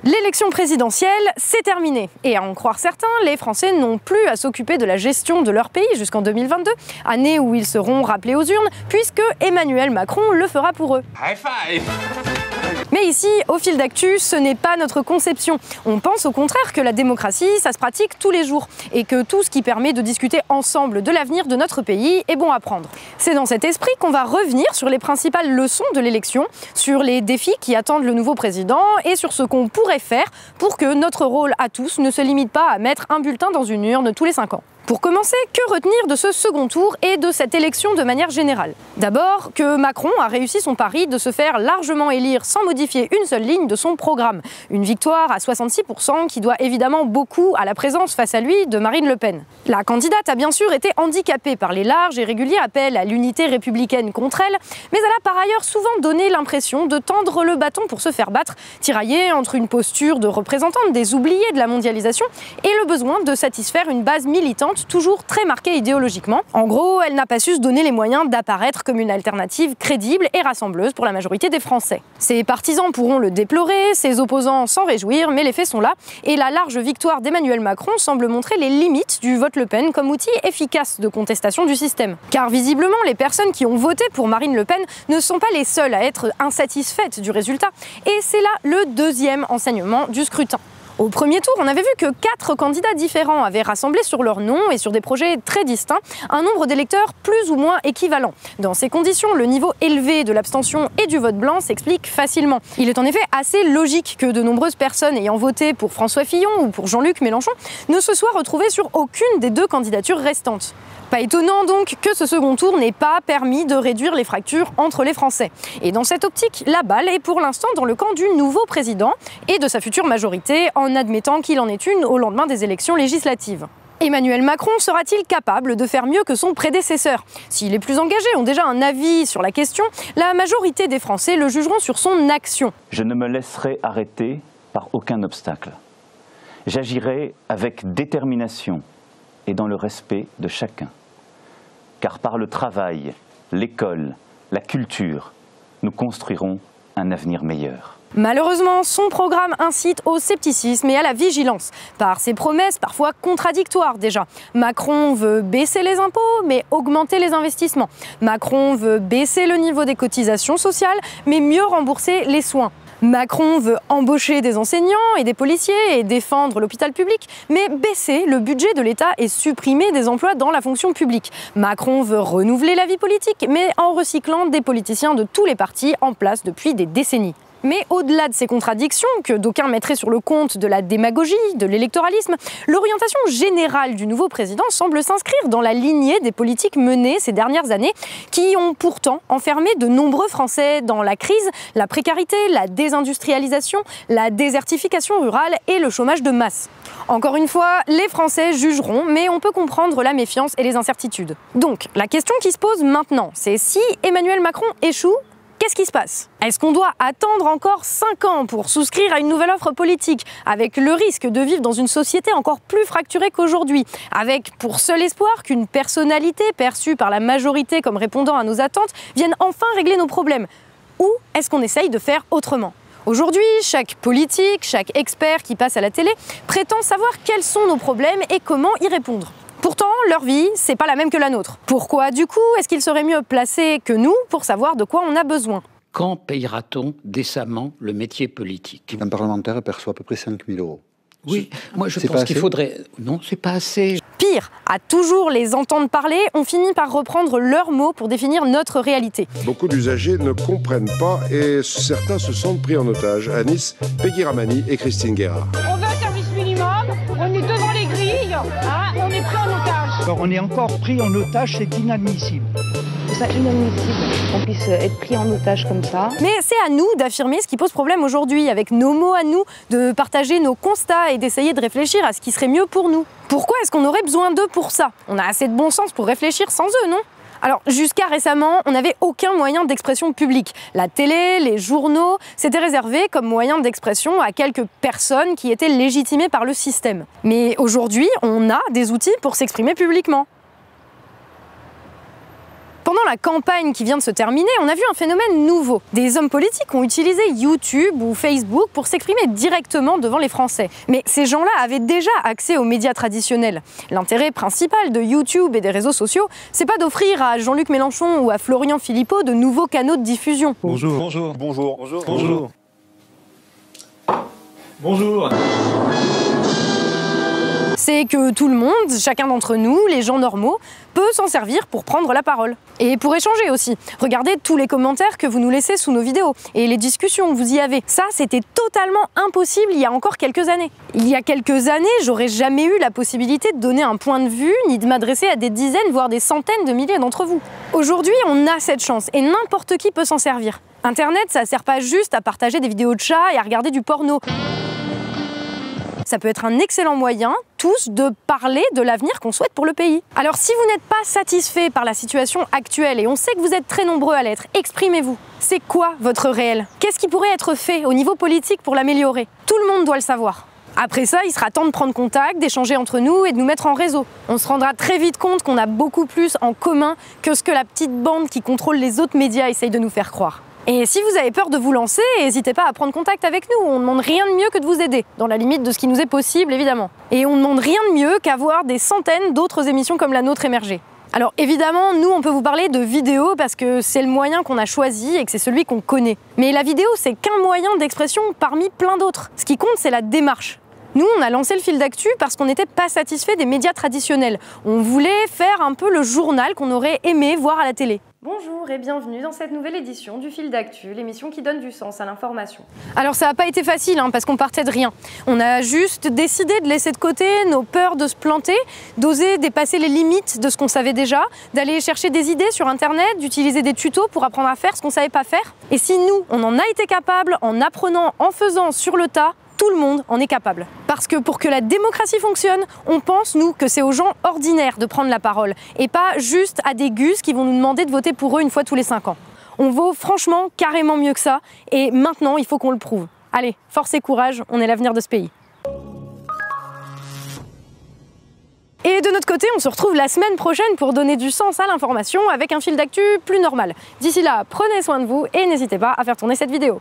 L'élection présidentielle, c'est terminé. Et à en croire certains, les Français n'ont plus à s'occuper de la gestion de leur pays jusqu'en 2022, année où ils seront rappelés aux urnes, puisque Emmanuel Macron le fera pour eux. High five! Mais ici, au fil d'actu, ce n'est pas notre conception. On pense au contraire que la démocratie, ça se pratique tous les jours et que tout ce qui permet de discuter ensemble de l'avenir de notre pays est bon à prendre. C'est dans cet esprit qu'on va revenir sur les principales leçons de l'élection, sur les défis qui attendent le nouveau président et sur ce qu'on pourrait faire pour que notre rôle à tous ne se limite pas à mettre un bulletin dans une urne tous les 5 ans. Pour commencer, que retenir de ce second tour et de cette élection de manière générale? D'abord, que Macron a réussi son pari de se faire largement élire sans modifier une seule ligne de son programme. Une victoire à 66% qui doit évidemment beaucoup à la présence face à lui de Marine Le Pen. La candidate a bien sûr été handicapée par les larges et réguliers appels à l'unité républicaine contre elle, mais elle a par ailleurs souvent donné l'impression de tendre le bâton pour se faire battre, tiraillée entre une posture de représentante des oubliés de la mondialisation et le besoin de satisfaire une base militante toujours très marquée idéologiquement. En gros, elle n'a pas su se donner les moyens d'apparaître comme une alternative crédible et rassembleuse pour la majorité des Français. Ses partisans pourront le déplorer, ses opposants s'en réjouir, mais les faits sont là, et la large victoire d'Emmanuel Macron semble montrer les limites du vote Le Pen comme outil efficace de contestation du système. Car visiblement, les personnes qui ont voté pour Marine Le Pen ne sont pas les seules à être insatisfaites du résultat, et c'est là le deuxième enseignement du scrutin. Au premier tour, on avait vu que 4 candidats différents avaient rassemblé sur leur nom et sur des projets très distincts un nombre d'électeurs plus ou moins équivalent. Dans ces conditions, le niveau élevé de l'abstention et du vote blanc s'explique facilement. Il est en effet assez logique que de nombreuses personnes ayant voté pour François Fillon ou pour Jean-Luc Mélenchon ne se soient retrouvées sur aucune des 2 candidatures restantes. Pas étonnant donc que ce second tour n'ait pas permis de réduire les fractures entre les Français. Et dans cette optique, la balle est pour l'instant dans le camp du nouveau président et de sa future majorité, en admettant qu'il en est une au lendemain des élections législatives. Emmanuel Macron sera-t-il capable de faire mieux que son prédécesseur? Si les plus engagés ont déjà un avis sur la question, la majorité des Français le jugeront sur son action. Je ne me laisserai arrêter par aucun obstacle. J'agirai avec détermination et dans le respect de chacun. Car par le travail, l'école, la culture, nous construirons un avenir meilleur. Malheureusement, son programme incite au scepticisme et à la vigilance. Par ses promesses parfois contradictoires déjà. Macron veut baisser les impôts, mais augmenter les investissements. Macron veut baisser le niveau des cotisations sociales, mais mieux rembourser les soins. Macron veut embaucher des enseignants et des policiers et défendre l'hôpital public, mais baisser le budget de l'État et supprimer des emplois dans la fonction publique. Macron veut renouveler la vie politique, mais en recyclant des politiciens de tous les partis en place depuis des décennies. Mais au-delà de ces contradictions, que d'aucuns mettraient sur le compte de la démagogie, de l'électoralisme, l'orientation générale du nouveau président semble s'inscrire dans la lignée des politiques menées ces dernières années, qui ont pourtant enfermé de nombreux Français dans la crise, la précarité, la désindustrialisation, la désertification rurale et le chômage de masse. Encore une fois, les Français jugeront, mais on peut comprendre la méfiance et les incertitudes. Donc, la question qui se pose maintenant, c'est si Emmanuel Macron échoue, qu'est-ce qui se passe? Est-ce qu'on doit attendre encore 5 ans pour souscrire à une nouvelle offre politique, avec le risque de vivre dans une société encore plus fracturée qu'aujourd'hui, avec pour seul espoir qu'une personnalité perçue par la majorité comme répondant à nos attentes vienne enfin régler nos problèmes? Ou est-ce qu'on essaye de faire autrement? Aujourd'hui, chaque politique, chaque expert qui passe à la télé prétend savoir quels sont nos problèmes et comment y répondre. Pourtant, leur vie, c'est pas la même que la nôtre. Pourquoi, du coup, est-ce qu'ils seraient mieux placés que nous pour savoir de quoi on a besoin? Quand payera-t-on décemment le métier politique? Un parlementaire perçoit à peu près 5 000 €. Oui, moi je pense qu'il faudrait... Non, c'est pas assez. Pire, à toujours les entendre parler, on finit par reprendre leurs mots pour définir notre réalité. Beaucoup d'usagers ne comprennent pas et certains se sentent pris en otage. À Nice, Peggy Ramani et Christine Guérard. On veut un service minimum, on est devant les grilles, on est pris en otage. Alors on est encore pris en otage, c'est inadmissible. C'est inadmissible qu'on puisse être pris en otage comme ça. Mais c'est à nous d'affirmer ce qui pose problème aujourd'hui, avec nos mots à nous, de partager nos constats et d'essayer de réfléchir à ce qui serait mieux pour nous. Pourquoi est-ce qu'on aurait besoin d'eux pour ça? On a assez de bon sens pour réfléchir sans eux, non? Alors, jusqu'à récemment, on n'avait aucun moyen d'expression publique. La télé, les journaux, c'était réservé comme moyen d'expression à quelques personnes qui étaient légitimées par le système. Mais aujourd'hui, on a des outils pour s'exprimer publiquement. Pendant la campagne qui vient de se terminer, on a vu un phénomène nouveau. Des hommes politiques ont utilisé YouTube ou Facebook pour s'exprimer directement devant les Français. Mais ces gens-là avaient déjà accès aux médias traditionnels. L'intérêt principal de YouTube et des réseaux sociaux, c'est pas d'offrir à Jean-Luc Mélenchon ou à Florian Philippot de nouveaux canaux de diffusion. Bonjour. Bonjour. Bonjour. Bonjour. Bonjour. Bonjour. C'est que tout le monde, chacun d'entre nous, les gens normaux, peut s'en servir pour prendre la parole. Et pour échanger aussi. Regardez tous les commentaires que vous nous laissez sous nos vidéos et les discussions que vous y avez. Ça, c'était totalement impossible il y a encore quelques années. Il y a quelques années, j'aurais jamais eu la possibilité de donner un point de vue ni de m'adresser à des dizaines, voire des centaines de milliers d'entre vous. Aujourd'hui, on a cette chance et n'importe qui peut s'en servir. Internet, ça sert pas juste à partager des vidéos de chats et à regarder du porno. Ça peut être un excellent moyen, tous, de parler de l'avenir qu'on souhaite pour le pays. Alors si vous n'êtes pas satisfait par la situation actuelle, et on sait que vous êtes très nombreux à l'être, exprimez-vous. C'est quoi votre réel? Qu'est-ce qui pourrait être fait au niveau politique pour l'améliorer? Tout le monde doit le savoir. Après ça, il sera temps de prendre contact, d'échanger entre nous et de nous mettre en réseau. On se rendra très vite compte qu'on a beaucoup plus en commun que ce que la petite bande qui contrôle les autres médias essaye de nous faire croire. Et si vous avez peur de vous lancer, n'hésitez pas à prendre contact avec nous. On ne demande rien de mieux que de vous aider, dans la limite de ce qui nous est possible, évidemment. Et on ne demande rien de mieux qu'avoir des centaines d'autres émissions comme la nôtre émerger. Alors évidemment, nous, on peut vous parler de vidéo parce que c'est le moyen qu'on a choisi et que c'est celui qu'on connaît. Mais la vidéo, c'est qu'un moyen d'expression parmi plein d'autres. Ce qui compte, c'est la démarche. Nous, on a lancé le fil d'actu parce qu'on n'était pas satisfait des médias traditionnels. On voulait faire un peu le journal qu'on aurait aimé voir à la télé. Bonjour et bienvenue dans cette nouvelle édition du Fil d'actu, l'émission qui donne du sens à l'information. Alors ça n'a pas été facile parce qu'on partait de rien. On a juste décidé de laisser de côté nos peurs de se planter, d'oser dépasser les limites de ce qu'on savait déjà, d'aller chercher des idées sur internet, d'utiliser des tutos pour apprendre à faire ce qu'on ne savait pas faire. Et si nous, on en a été capable en apprenant, en faisant sur le tas, tout le monde en est capable. Parce que pour que la démocratie fonctionne, on pense, nous, que c'est aux gens ordinaires de prendre la parole et pas juste à des gus qui vont nous demander de voter pour eux une fois tous les 5 ans. On vaut franchement carrément mieux que ça et maintenant, il faut qu'on le prouve. Allez, force et courage, on est l'avenir de ce pays. Et de notre côté, on se retrouve la semaine prochaine pour donner du sens à l'information avec un fil d'actu plus normal. D'ici là, prenez soin de vous et n'hésitez pas à faire tourner cette vidéo.